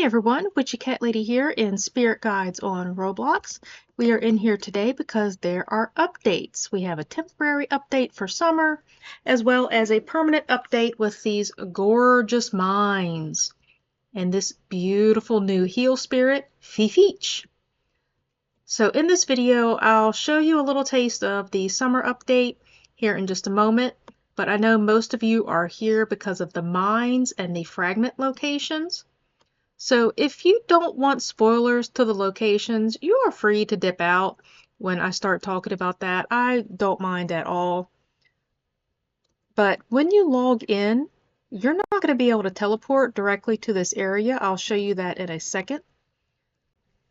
Hey everyone, Witchy Cat Lady here in Spirit Guides on Roblox. We are in here today because there are updates. We have a temporary update for summer, as well as a permanent update with these gorgeous mines and this beautiful new heal spirit, FeeFeech. So in this video, I'll show you a little taste of the summer update here in just a moment, but I know most of you are here because of the mines and the fragment locations. So if you don't want spoilers to the locations, you are free to dip out when I start talking about that. I don't mind at all. But when you log in, you're not going to be able to teleport directly to this area. I'll show you that in a second.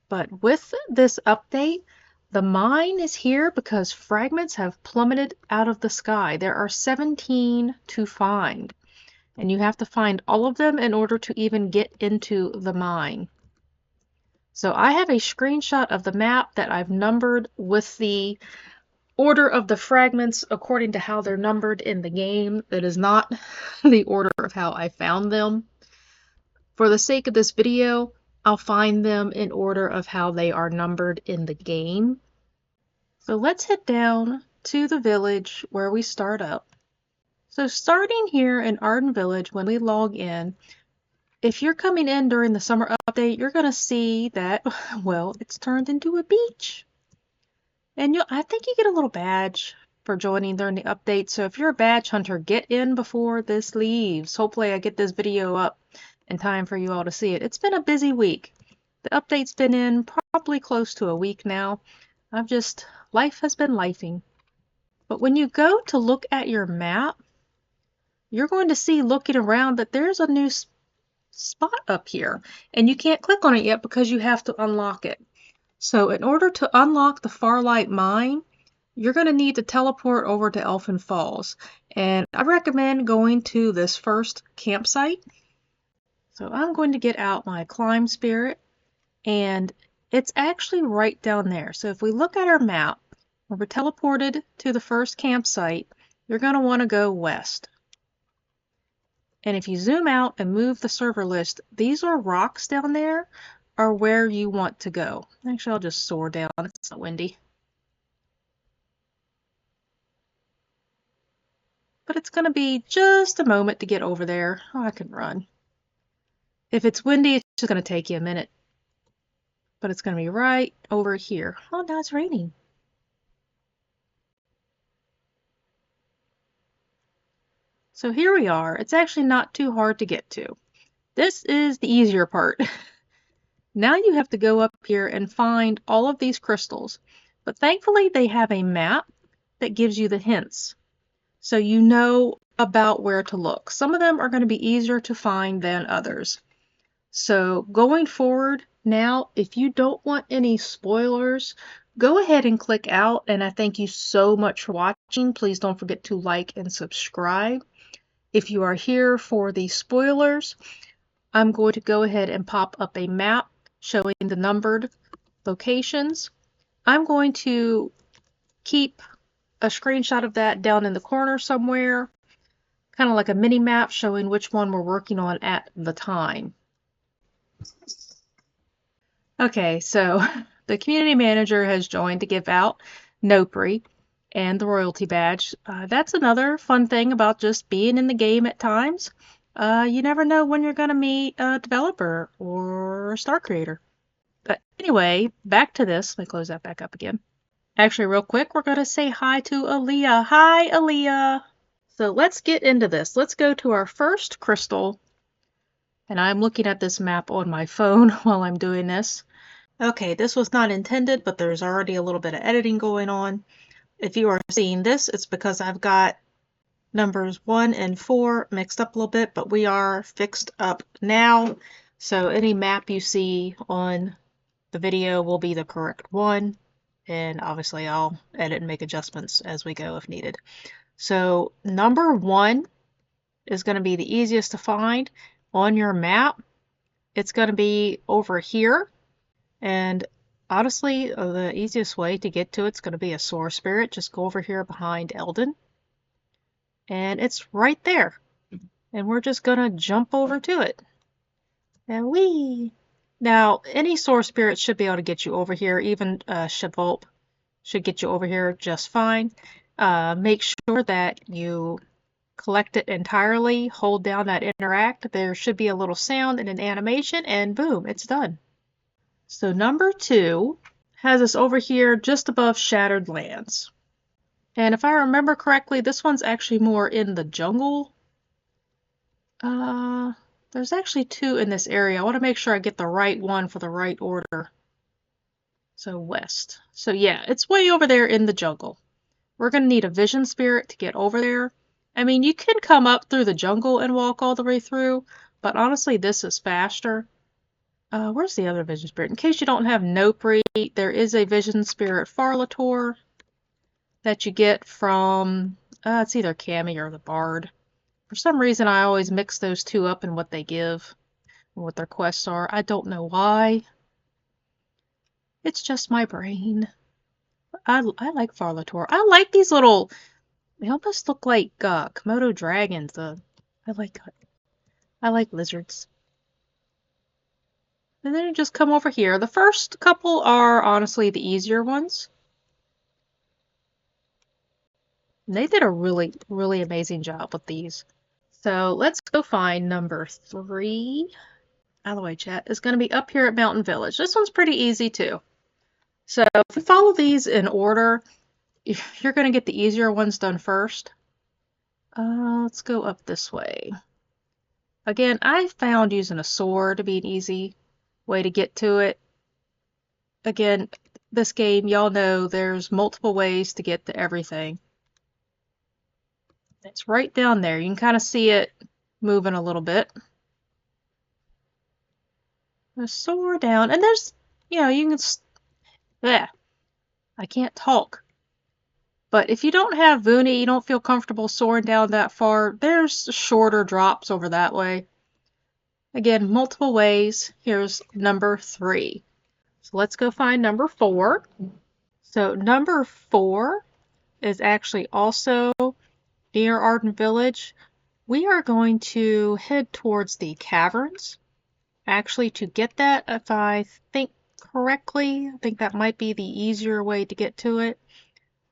But with this update, the mine is here because fragments have plummeted out of the sky. There are 17 to find. And you have to find all of them in order to even get into the mine. So I have a screenshot of the map that I've numbered with the order of the fragments according to how they're numbered in the game. It is not the order of how I found them. For the sake of this video, I'll find them in order of how they are numbered in the game. So let's head down to the village where we start up. So starting here in Arden Village, when we log in, if you're coming in during the summer update, you're going to see that, well, it's turned into a beach. And I think you get a little badge for joining during the update. So if you're a badge hunter, get in before this leaves. Hopefully I get this video up in time for you all to see it. It's been a busy week. The update's been in probably close to a week now. Life has been lifing. But when you go to look at your map, you're going to see, looking around, that there's a new spot up here, and you can't click on it yet because you have to unlock it. So in order to unlock the Farlight Mine, you're going to need to teleport over to Elfin Falls, and I recommend going to this first campsite. So I'm going to get out my climb spirit, and it's actually right down there. So if we look at our map, when we're teleported to the first campsite, you're going to want to go west. And if you zoom out and move the server list, these are rocks down there are where you want to go. Actually, I'll just soar down. It's not windy. But it's going to be just a moment to get over there. Oh, I can run. If it's windy, it's just going to take you a minute. But it's going to be right over here. Oh, now it's raining. So here we are. It's actually not too hard to get to. This is the easier part. Now you have to go up here and find all of these crystals. But thankfully they have a map that gives you the hints, so you know about where to look. Some of them are going to be easier to find than others. So going forward now, if you don't want any spoilers, go ahead and click out. And I thank you so much for watching. Please don't forget to like and subscribe. If you are here for the spoilers, I'm going to go ahead and pop up a map showing the numbered locations. I'm going to keep a screenshot of that down in the corner somewhere, kind of like a mini map showing which one we're working on at the time. Okay, so the community manager has joined to give out Nopri and the royalty badge. That's another fun thing about just being in the game at times. You never know when you're going to meet a developer or a star creator. But anyway, back to this. Let me close that back up again. Actually, real quick, we're going to say hi to Aaliyah. Hi, Aaliyah. So let's get into this. Let's go to our first crystal. And I'm looking at this map on my phone while I'm doing this. Okay, this was not intended, but there's already a little bit of editing going on. If you are seeing this, it's because I've got numbers 1 and 4 mixed up a little bit, but we are fixed up now. So any map you see on the video will be the correct one. And obviously I'll edit and make adjustments as we go if needed. So number 1 is going to be the easiest to find on your map. It's going to be over here. And honestly, the easiest way to get to it's going to be a Soar Spirit. Just go over here behind Arden. And it's right there. And we're just going to jump over to it. And whee! Now, any source spirit should be able to get you over here. Even Shavolp should get you over here just fine. Make sure that you collect it entirely. Hold down that interact. There should be a little sound and an animation, and boom, it's done. So number 2 has us over here just above Shattered Lands. And if I remember correctly, this one's actually more in the jungle. There's actually 2 in this area. I want to make sure I get the right one for the right order. So west. So yeah, it's way over there in the jungle. We're going to need a vision spirit to get over there. I mean, you can come up through the jungle and walk all the way through, but honestly, this is faster. Where's the other vision spirit? In case you don't have Nopri, there is a vision spirit Farlator that you get from, it's either Cami or the Bard. For some reason, I always mix those 2 up in what they give and what their quests are. I don't know why. It's just my brain. I like Farlator. I like these little, they almost look like Komodo dragons. I like lizards. And then you just come over here. The first couple are honestly the easier ones. And they did a really, really amazing job with these. So let's go find number 3. Out of the way, chat. Is going to be up here at Mountain Village. This one's pretty easy too. So if we follow these in order, you're going to get the easier ones done first. Let's go up this way. Again, I found using a sword to be an easy way to get to it. Again, this game, y'all know there's multiple ways to get to everything. It's right down there. You can kind of see it moving a little bit. There's sword down, and there's, you know, you can, yeah, I can't talk. But if you don't have Vuni, you don't feel comfortable soaring down that far, there's shorter drops over that way. Again, multiple ways. Here's number 3. So let's go find number 4. So number 4 is actually also near Arden Village. We are going to head towards the Caverns. Actually, to get that, if I think correctly, I think that might be the easier way to get to it.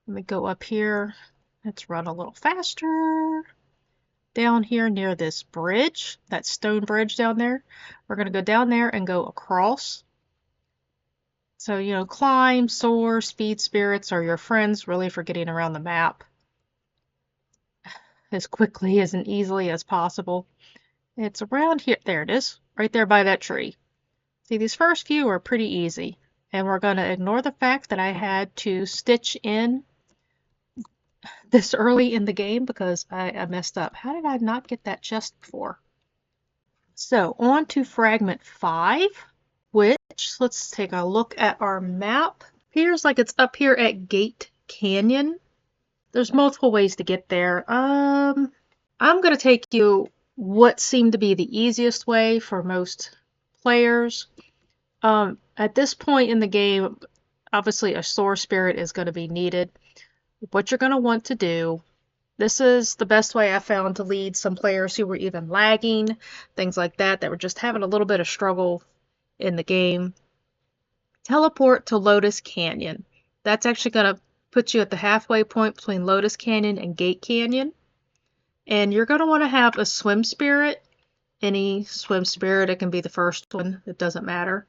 Let me go up here. Let's run a little faster. Down here near this bridge, that stone bridge down there. We're going to go down there and go across. So, you know, climb, soar, speed spirits are your friends really for getting around the map as quickly as and easily as possible. It's around here. There it is. Right there by that tree. See, these first few are pretty easy. And we're going to ignore the fact that I had to stitch in this early in the game because I messed up. How did I not get that chest before? So on to Fragment 5, which, let's take a look at our map. Appears like it's up here at Gate Canyon. There's multiple ways to get there. I'm going to take you what seemed to be the easiest way for most players. At this point in the game, obviously a soar spirit is going to be needed. What you're going to want to do, this is the best way I found to lead some players who were even lagging, things like that, that were just having a little bit of struggle in the game. Teleport to Lotus Canyon. That's actually going to put you at the halfway point between Lotus Canyon and Gate Canyon. And you're going to want to have a swim spirit. Any swim spirit, it can be the first one, it doesn't matter.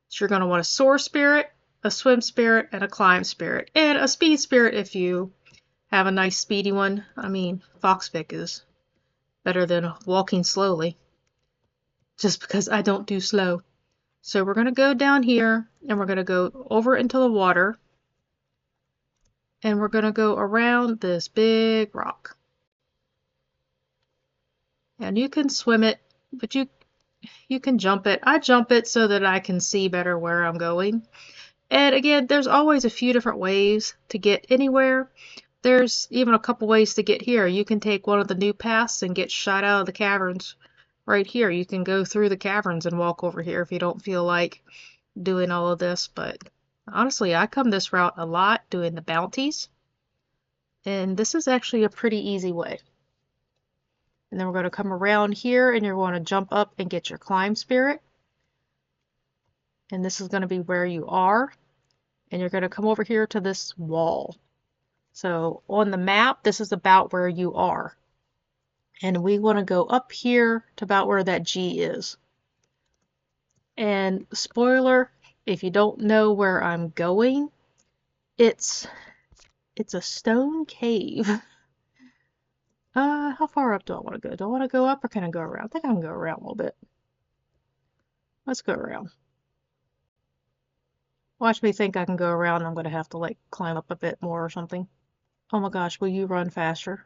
So you're going to want a soar spirit, a swim spirit, and a climb spirit. And a speed spirit if you have a nice speedy one. I mean, Foxvic is better than walking slowly. Just because I don't do slow. So we're going to go down here, and we're going to go over into the water. And we're going to go around this big rock. And you can swim it, but you can jump it. I jump it so that I can see better where I'm going. And again, there's always a few different ways to get anywhere. There's even a couple ways to get here. You can take one of the new paths and get shot out of the caverns right here. You can go through the caverns and walk over here if you don't feel like doing all of this. But honestly, I come this route a lot doing the bounties. And this is actually a pretty easy way. And then we're going to come around here and you're going to jump up and get your climb spirit. and this is going to be where you are, and you're going to come over here to this wall. So on the map, this is about where you are. And we want to go up here to about where that G is. And spoiler, if you don't know where I'm going, it's a stone cave. How far up do I want to go? Do I want to go up or can I go around? I think I can go around a little bit. Let's go around. Watch me think I can go around. I'm going to have to like climb up a bit more or something. Oh my gosh, will you run faster?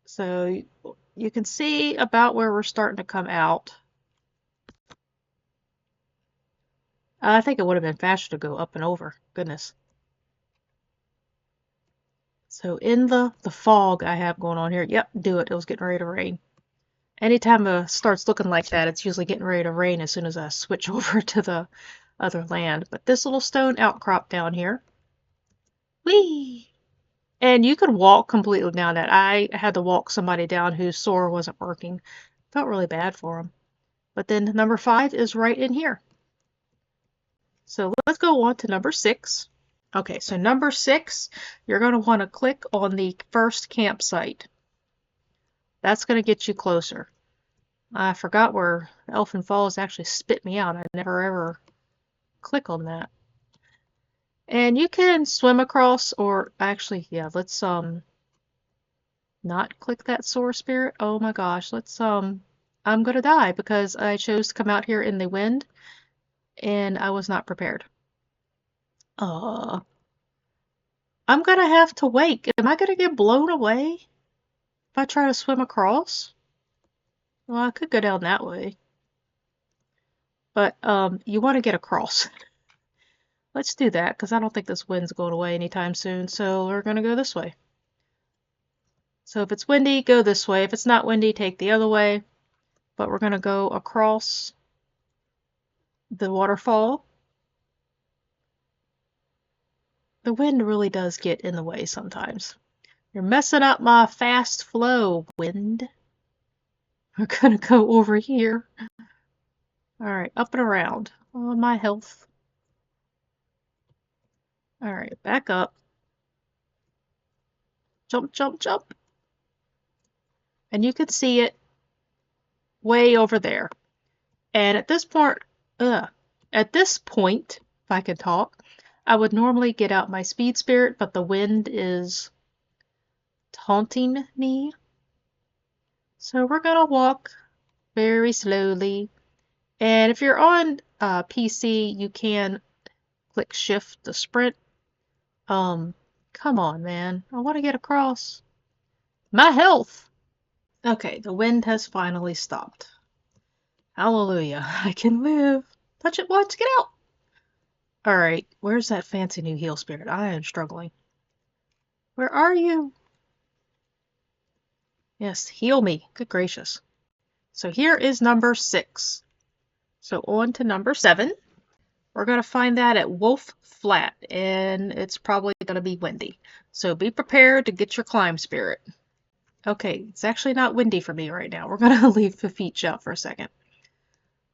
So you can see about where we're starting to come out. I think it would have been faster to go up and over. Goodness. So in the fog I have going on here, yep, do it. It was getting ready to rain. Anytime it starts looking like that, it's usually getting ready to rain as soon as I switch over to the other land. But this little stone outcrop down here, whee! And you could walk completely down that. I had to walk somebody down whose sword wasn't working. Felt really bad for him. But then number 5 is right in here. So let's go on to number 6. Okay, so number 6, you're going to want to click on the first campsite. That's going to get you closer. I forgot where Elfin Falls actually spit me out. I never ever click on that. And you can swim across, or actually, yeah, let's not click that Soar Spirit. Oh my gosh, let's I'm gonna die because I chose to come out here in the wind and I was not prepared. I'm gonna have to wait. Am I gonna get blown away if I try to swim across? Well, I could go down that way. But you want to get across. Let's do that because I don't think this wind's going away anytime soon. So we're gonna go this way. So if it's windy, go this way. If it's not windy, take the other way. But we're gonna go across the waterfall. The wind really does get in the way sometimes. You're messing up my fast flow, wind. We're gonna go over here. Alright, up and around. Oh, my health. Alright, back up. Jump, jump, jump. And you can see it way over there. And at this point, if I can talk, I would normally get out my speed spirit, but the wind is taunting me. So we're gonna walk very slowly. And if you're on PC, you can click shift to sprint. Come on, man. I want to get across. My health! Okay, the wind has finally stopped. Hallelujah. I can live. Touch it once, get out! Alright, where's that fancy new heal spirit? I am struggling. Where are you? Yes, heal me. Good gracious. So here is number 6. So on to number 7. We're going to find that at Wolf Flat, and it's probably going to be windy. So be prepared to get your climb spirit. Okay, it's actually not windy for me right now. We're going to leave FeeFeech out for a second.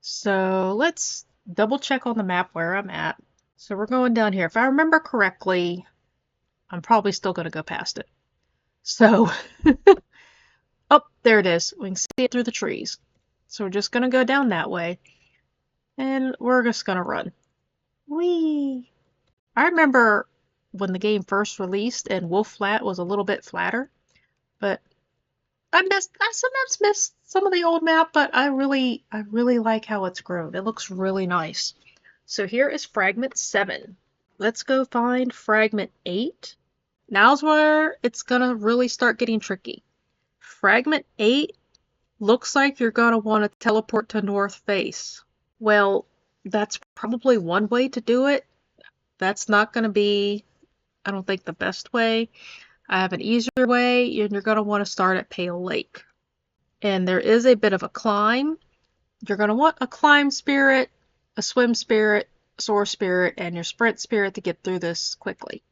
So let's double check on the map where I'm at. So we're going down here. If I remember correctly, I'm probably still going to go past it. So, oh, there it is. We can see it through the trees. So we're just going to go down that way. And we're just going to run. Whee! I remember when the game first released and Wolf Flat was a little bit flatter. But I sometimes miss some of the old map, but I really like how it's grown. It looks really nice. So here is Fragment 7. Let's go find Fragment 8. Now's where it's gonna really start getting tricky. Fragment 8 looks like you're gonna want to teleport to North Face. Well, that's probably one way to do it. That's not gonna be, I don't think, the best way. I have an easier way, and you're gonna want to start at Pale Lake. And there is a bit of a climb. You're gonna want a climb spirit, a swim spirit, soar spirit, and your sprint spirit to get through this quickly.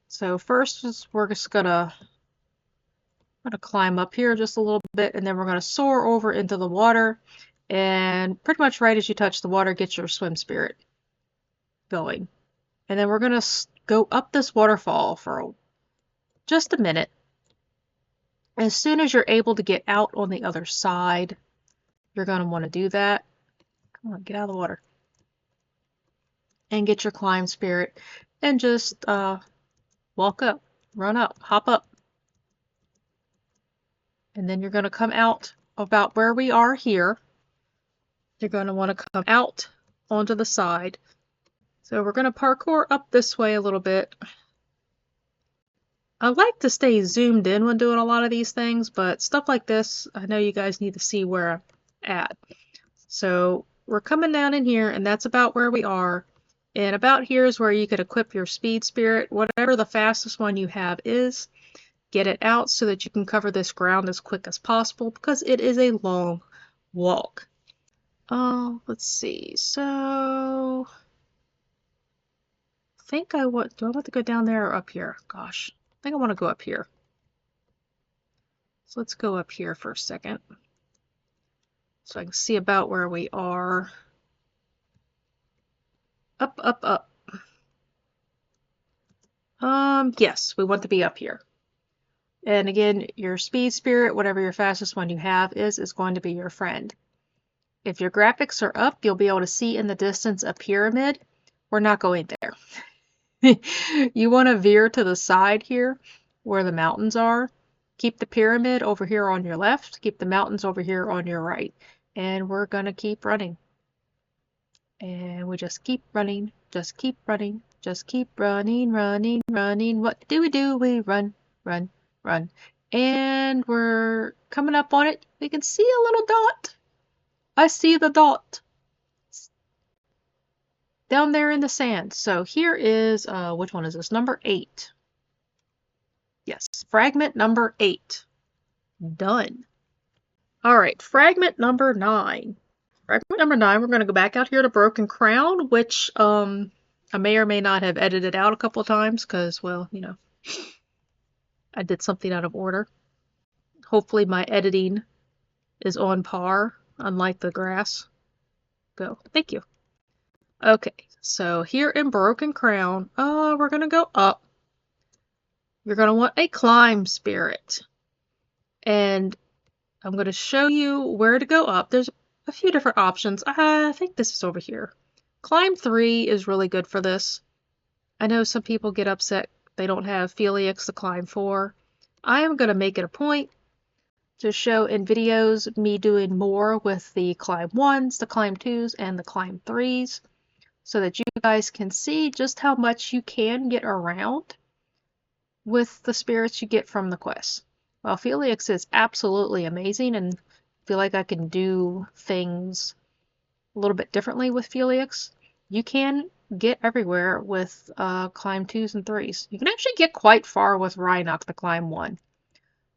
So first, we're just gonna climb up here just a little bit, and then we're gonna soar over into the water. And pretty much right as you touch the water, get your swim spirit going. And then we're going to go up this waterfall for just a minute. As soon as you're able to get out on the other side, you're going to want to do that. Come on, get out of the water. And get your climb spirit and just walk up, run up, hop up. And then you're going to come out about where we are here. You're going to want to come out onto the side. So we're going to parkour up this way a little bit. I like to stay zoomed in when doing a lot of these things, but stuff like this, I know you guys need to see where I'm at. So we're coming down in here, and that's about where we are. And about here is where you could equip your speed spirit, whatever the fastest one you have is. Get it out so that you can cover this ground as quick as possible because it is a long walk. Let's see. So I think do I want to go down there or up here? Gosh, I think I want to go up here. So let's go up here for a second so I can see about where we are. Up, up, up. Yes, we want to be up here. And again, your speed spirit, whatever your fastest one you have is going to be your friend. If your graphics are up, you'll be able to see in the distance a pyramid. We're not going there. You want to veer to the side here where the mountains are. Keep the pyramid over here on your left. Keep the mountains over here on your right. And we're going to keep running. And we just keep running. Just keep running. Just keep running, running, running. What do? We run, run, run. And we're coming up on it. We can see a little dot. I see the dot down there in the sand. So here is, which one is this? Number 8. Yes, fragment number 8. Done. All right, fragment number 9. Fragment number 9, we're going to go back out here to Broken Crown, which I may or may not have edited out a couple of times because, well, you know, I did something out of order. Hopefully my editing is on par, unlike the grass. Go. Thank you. Okay, so here in Broken Crown, we're going to go up. You're going to want a climb spirit. And I'm going to show you where to go up. There's a few different options. I think this is over here. Climb 3 is really good for this. I know some people get upset they don't have FeeFeech to climb 4. I am going to make it a point to show in videos me doing more with the climb 1s, the climb 2s, and the climb 3s so that you guys can see just how much you can get around with the spirits you get from the quest. Well, FeeFeech is absolutely amazing and I feel like I can do things a little bit differently with FeeFeech. You can get everywhere with climb 2s and 3s. You can actually get quite far with Rhinox to climb 1.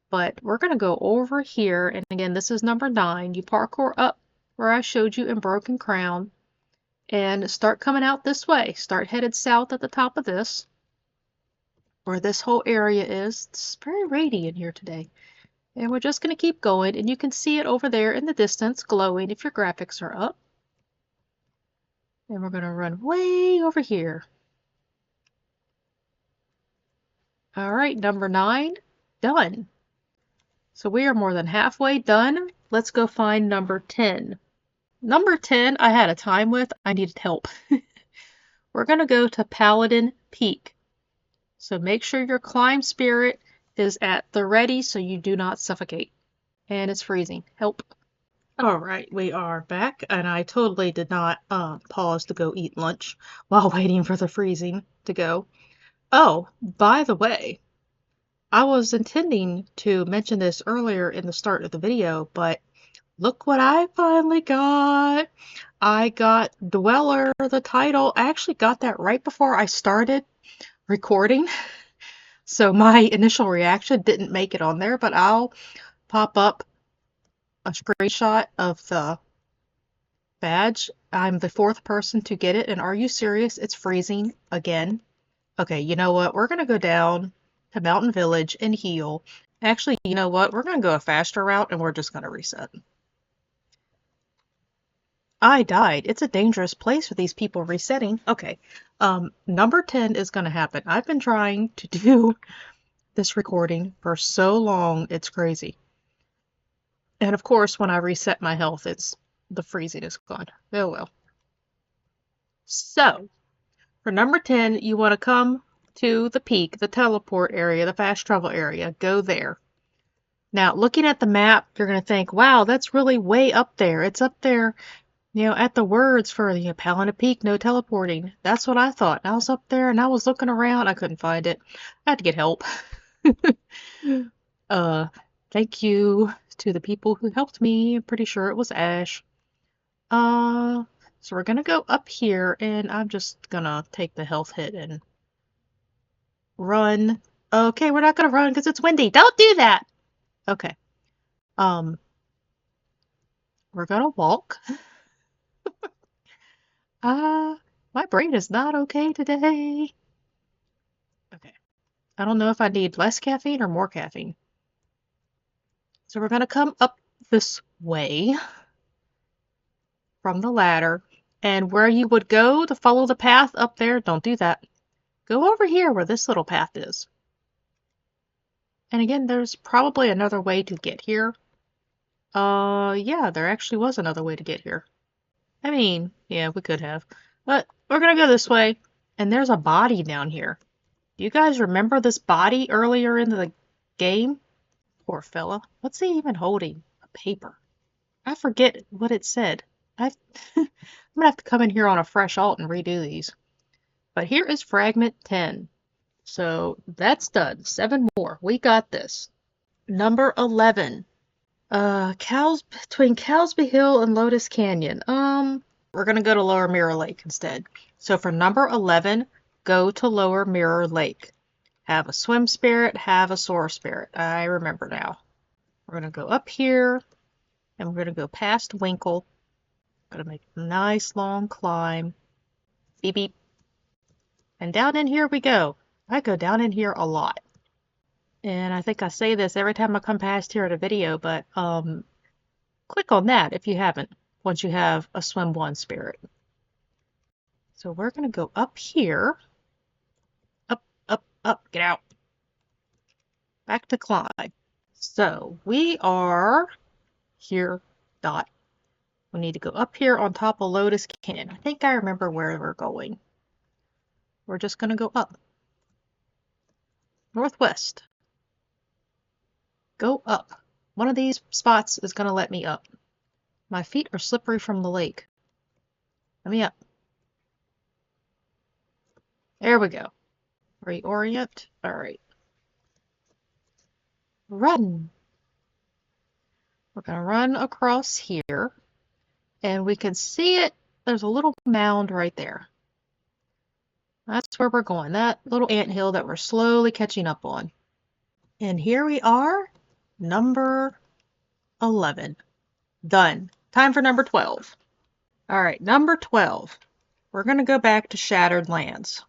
But we're going to go over here, and again, this is number 9. You parkour up where I showed you in Broken Crown, and start coming out this way. Start headed south at the top of this, where this whole area is. It's very rainy in here today. And we're just going to keep going, and you can see it over there in the distance glowing if your graphics are up. And we're going to run way over here. All right, number 9, done. So we are more than halfway done. Let's go find number 10. Number 10, I had a time with. I needed help. We're going to go to Paladin Peak. So make sure your climb spirit is at the ready so you do not suffocate. And it's freezing. Help. All right, we are back, and I totally did not pause to go eat lunch while waiting for the freezing to go. Oh, by the way, I was intending to mention this earlier in the start of the video, but look what I finally got. I got Dweller, the title. I actually got that right before I started recording. So my initial reaction didn't make it on there, but I'll pop up a screenshot of the badge. I'm the 4th person to get it, and are you serious? It's freezing again. Okay, you know what? We're going to go down to Mountain Village and heal. Actually, you know what? We're going to go a faster route, and we're just going to reset. I died. It's a dangerous place for these people resetting. Okay. Number 10 is going to happen. I've been trying to do this recording for so long, it's crazy. And of course, when I reset my health, the freezing is gone. Oh well. So, for number 10, you want to come to the peak, the teleport area, the fast travel area. Go there. Now, looking at the map, you're going to think, wow, that's really way up there. It's up there, at the words for the Paladin Peak, no teleporting. That's what I thought. I was up there and I was looking around. I couldn't find it. I had to get help. Thank you to the people who helped me. I'm pretty sure it was Ash. So we're gonna go up here and I'm just gonna take the health hit and run. Okay, we're not gonna run because it's windy. Don't do that! Okay. We're gonna walk. My brain is not okay today. Okay. I don't know if I need less caffeine or more caffeine. So we're gonna come up this way from the ladder. And where you would go to follow the path up there, don't do that. Go over here where this little path is. And again, there's probably another way to get here. Yeah, there actually was another way to get here. I mean, yeah, we could have. But we're gonna go this way. And there's a body down here. Do you guys remember this body earlier in the game? Poor fella. What's he even holding? A paper. I forget what it said. I'm gonna have to come in here on a fresh alt and redo these. But here is Fragment 10. So that's done. 7 more. We got this. Number 11. Between Cowsbii Hill and Lotus Canyon. We're gonna go to Lower Mirror Lake instead. So for number 11, go to Lower Mirror Lake. Have a swim spirit, have a soar spirit. I remember now. We're gonna go up here, and we're gonna go past Winkle. Gonna make a nice long climb. Beep beep. And down in here we go. I go down in here a lot. And I think I say this every time I come past here at a video, but click on that if you haven't, once you have a Swim 1 spirit. So we're going to go up here. Up, up, up. Get out. Back to climb. So we are here, dot. We need to go up here on top of Lotus Canyon. I think I remember where we're going. We're just going to go up. Northwest. Go up. One of these spots is going to let me up. My feet are slippery from the lake. Let me up. There we go. Reorient. All right. Run. We're going to run across here. And we can see it. There's a little mound right there. That's where we're going. That little anthill that we're slowly catching up on. And here we are. Number 11. Done. Time for number 12. All right, number 12. We're going to go back to Shattered Lands.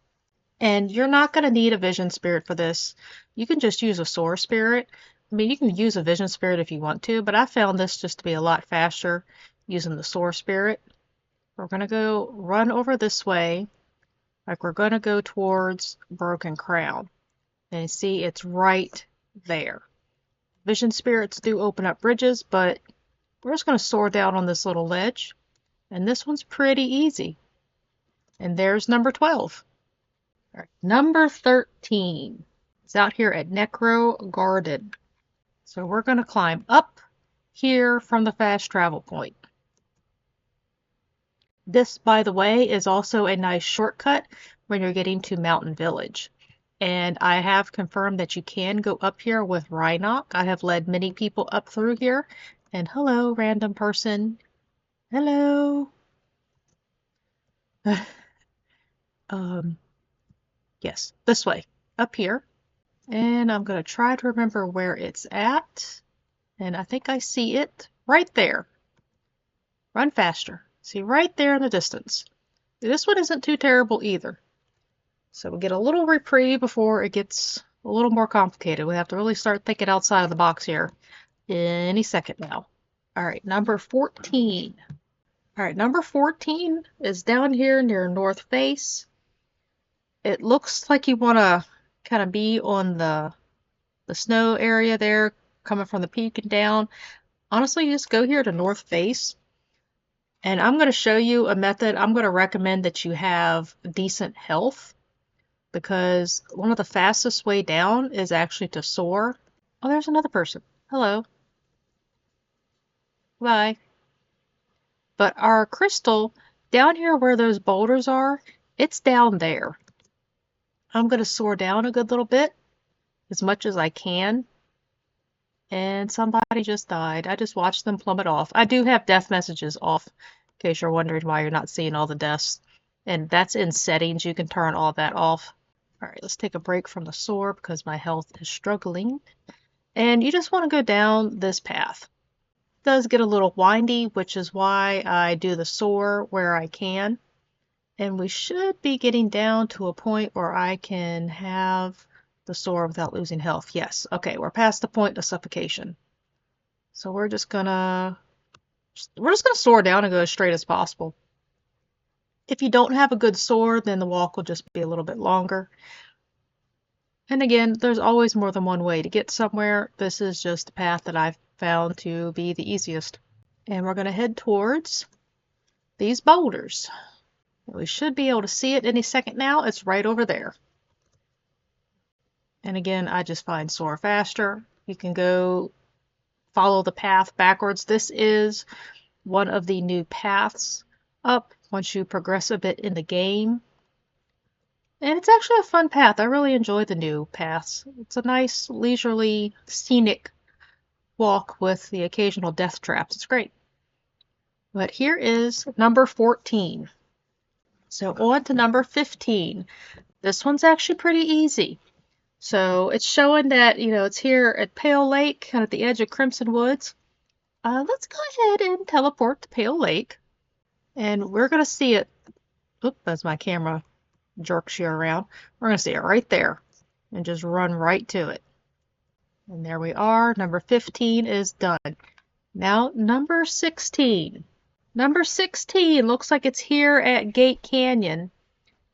And you're not going to need a Vision Spirit for this. You can just use a Soar Spirit. I mean, you can use a Vision Spirit if you want to, but I found this just to be a lot faster using the Soar Spirit. We're going to go run over this way. Like we're going to go towards Broken Crown. And you see, it's right there. Vision Spirits do open up bridges, but we're just going to soar down on this little ledge. And this one's pretty easy. And there's number 12. All right, number 13. It's out here at Necro Garden. So we're going to climb up here from the fast travel point. This, by the way, is also a nice shortcut when you're getting to Mountain Village. And I have confirmed that you can go up here with Rhinoc. I have led many people up through here. And hello, random person. Hello. Yes, this way, up here. And I'm going to try to remember where it's at. And I think I see it right there. Run faster. See, right there in the distance. This one isn't too terrible either. So we'll get a little reprieve before it gets a little more complicated. We have to really start thinking outside of the box here any second now. All right, number 14. All right, number 14 is down here near North Face. It looks like you want to kind of be on the snow area there, coming from the peak and down. Honestly, you just go here to North Face, and I'm going to show you a method. I'm going to recommend that you have decent health, because one of the fastest way down is actually to soar. Oh, there's another person. Hello. Bye. But our crystal, down here where those boulders are, it's down there. I'm going to soar down a good little bit, as much as I can. And somebody just died. I just watched them plummet off. I do have death messages off, in case you're wondering why you're not seeing all the deaths. And that's in settings. You can turn all that off. All right, let's take a break from the soar because my health is struggling. And you just want to go down this path. It does get a little windy, which is why I do the soar where I can. And we should be getting down to a point where I can have the soar without losing health. Yes. Okay, we're past the point of suffocation. So we're just gonna soar down and go as straight as possible. If you don't have a good soar, then the walk will just be a little bit longer. And again, there's always more than one way to get somewhere. This is just the path that I've found to be the easiest. And we're gonna head towards these boulders. We should be able to see it any second now. It's right over there. And again, I just find soar faster. You can go follow the path backwards. This is one of the new paths up once you progress a bit in the game. And it's actually a fun path. I really enjoy the new paths. It's a nice, leisurely, scenic walk with the occasional death traps. It's great. But here is number 14. So on to number 15. This one's actually pretty easy. So it's showing that, it's here at Pale Lake, kind of at the edge of Crimson Woods. Let's go ahead and teleport to Pale Lake. And we're going to see it. Oop, as my camera jerks you around. We're going to see it right there. And just run right to it. And there we are. Number 15 is done. Now, number 16. Number 16 looks like it's here at Gate Canyon.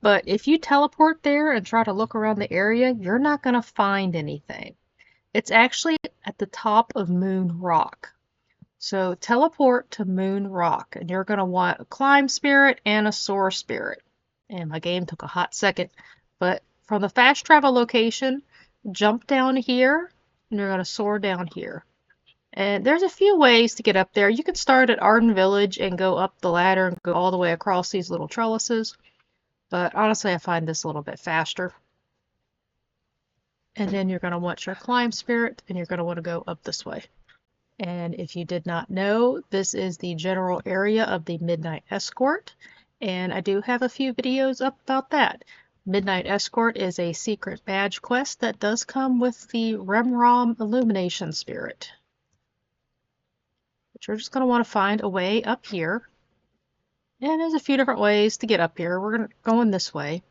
But if you teleport there and try to look around the area, you're not going to find anything. It's actually at the top of Moon Rock. So teleport to Moon Rock, and you're going to want a Climb Spirit and a Soar Spirit. And my game took a hot second. But from the fast travel location, jump down here, and you're going to soar down here. And there's a few ways to get up there. You can start at Arden Village and go up the ladder and go all the way across these little trellises. But honestly, I find this a little bit faster. And then you're going to want your Climb Spirit, and you're going to want to go up this way. And if you did not know, this is the general area of the Midnight Escort. And I do have a few videos up about that. Midnight Escort is a secret badge quest that does come with the Remrom Illumination Spirit. But you're just going to want to find a way up here. And there's a few different ways to get up here. We're going this way.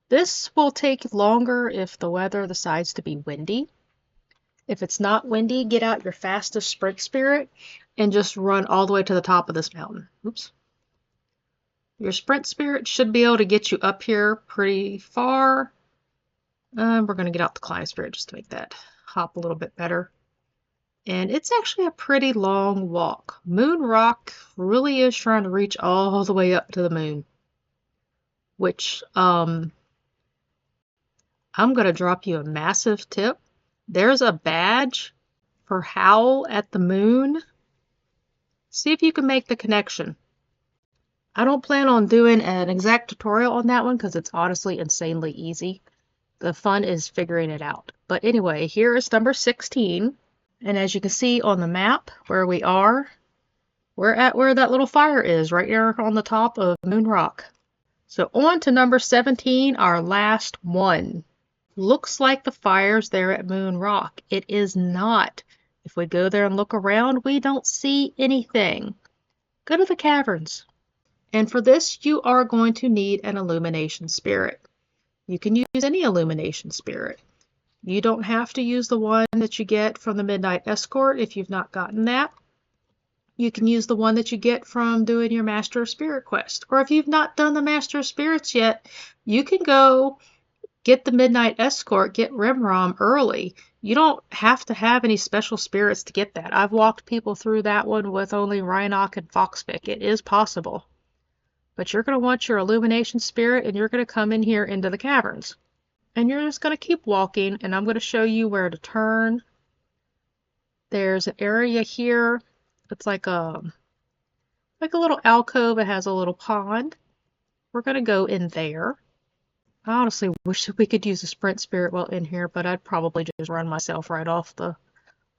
This will take longer if the weather decides to be windy. If it's not windy, get out your fastest sprint spirit and just run all the way to the top of this mountain. Oops. Your sprint spirit should be able to get you up here pretty far. We're going to get out the Climb Spirit just to make that hop a little bit better. And it's actually a pretty long walk. Moon Rock really is trying to reach all the way up to the moon. Which, I'm going to drop you a massive tip. There's a badge for Howl at the Moon. See if you can make the connection. I don't plan on doing an exact tutorial on that one because it's honestly insanely easy. The fun is figuring it out. But anyway, here is number 16. And as you can see on the map where we are, we're at where that little fire is, right there on the top of Moon Rock. So on to number 17, our last one. Looks like the fire's there at Moon Rock. It is not. If we go there and look around, we don't see anything. Go to the Caverns. And for this, you are going to need an Illumination Spirit. You can use any Illumination Spirit. You don't have to use the one that you get from the Midnight Escort if you've not gotten that. you can use the one that you get from doing your Master of Spirit quest. Or if you've not done the Master of Spirits yet, you can go get the Midnight Escort, get Rimrom early. You don't have to have any special spirits to get that. I've walked people through that one with only Rhinoc and Foxvic. It is possible. But you're going to want your Illumination Spirit, and you're going to come in here into the Caverns. And you're just going to keep walking, and I'm going to show you where to turn. There's an area here. It's like a little alcove. It has a little pond. We're going to go in there. I honestly wish we could use a sprint spirit while in here, but I'd probably just run myself right off the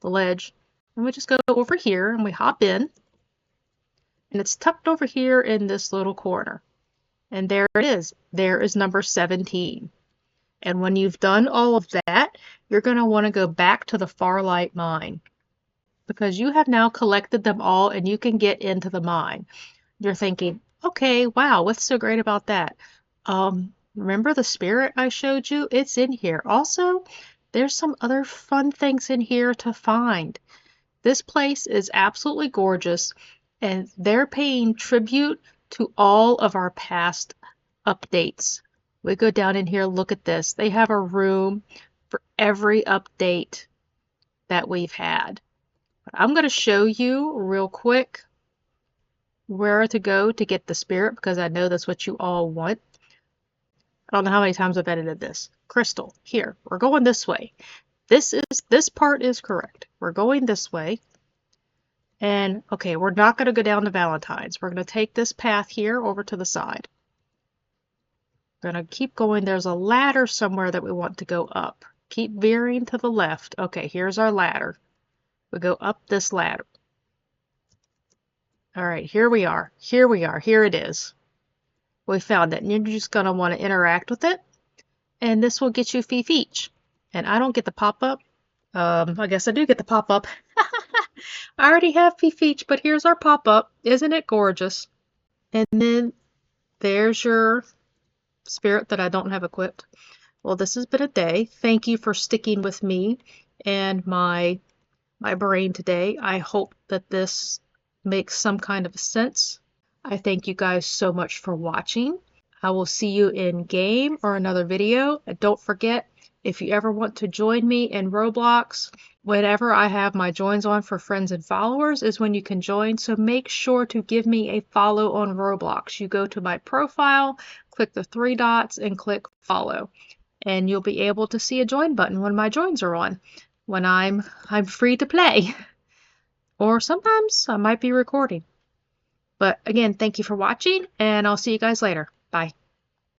ledge. And we just go over here and we hop in. And it's tucked over here in this little corner. And there it is. There is number 17. And when you've done all of that, you're going to want to go back to the Farlight Mine. Because you have now collected them all and you can get into the mine. You're thinking, okay, wow, what's so great about that? Remember the spirit I showed you? It's in here. Also, there's some other fun things in here to find. This place is absolutely gorgeous, and they're paying tribute to all of our past updates. We go down in here, look at this. They have a room for every update that we've had. But I'm going to show you real quick where to go to get the spirit, because I know that's what you all want. I don't know how many times I've edited this. Crystal, here, we're going this way. This part is correct. We're going this way. And, okay, we're not going to go down to Valentine's. We're going to take this path here over to the side. We're going to keep going. There's a ladder somewhere that we want to go up. Keep veering to the left. Okay, here's our ladder. We go up this ladder. All right, here we are. Here we are. Here it is. We found it, and you're just going to want to interact with it, and this will get you FeeFeech. And I don't get the pop-up. I guess I do get the pop-up. I already have FeeFeech, but here's our pop-up. Isn't it gorgeous? And then there's your spirit that I don't have equipped. Well, this has been a day. Thank you for sticking with me and my brain today. I hope that this makes some kind of sense. I thank you guys so much for watching. I will see you in game or another video. And don't forget, if you ever want to join me in Roblox, whenever I have my joins on for friends and followers is when you can join. So make sure to give me a follow on Roblox. You go to my profile, click the 3 dots and click follow. And you'll be able to see a join button when my joins are on, when I'm free to play. Or sometimes I might be recording. But again, thank you for watching, and I'll see you guys later. Bye.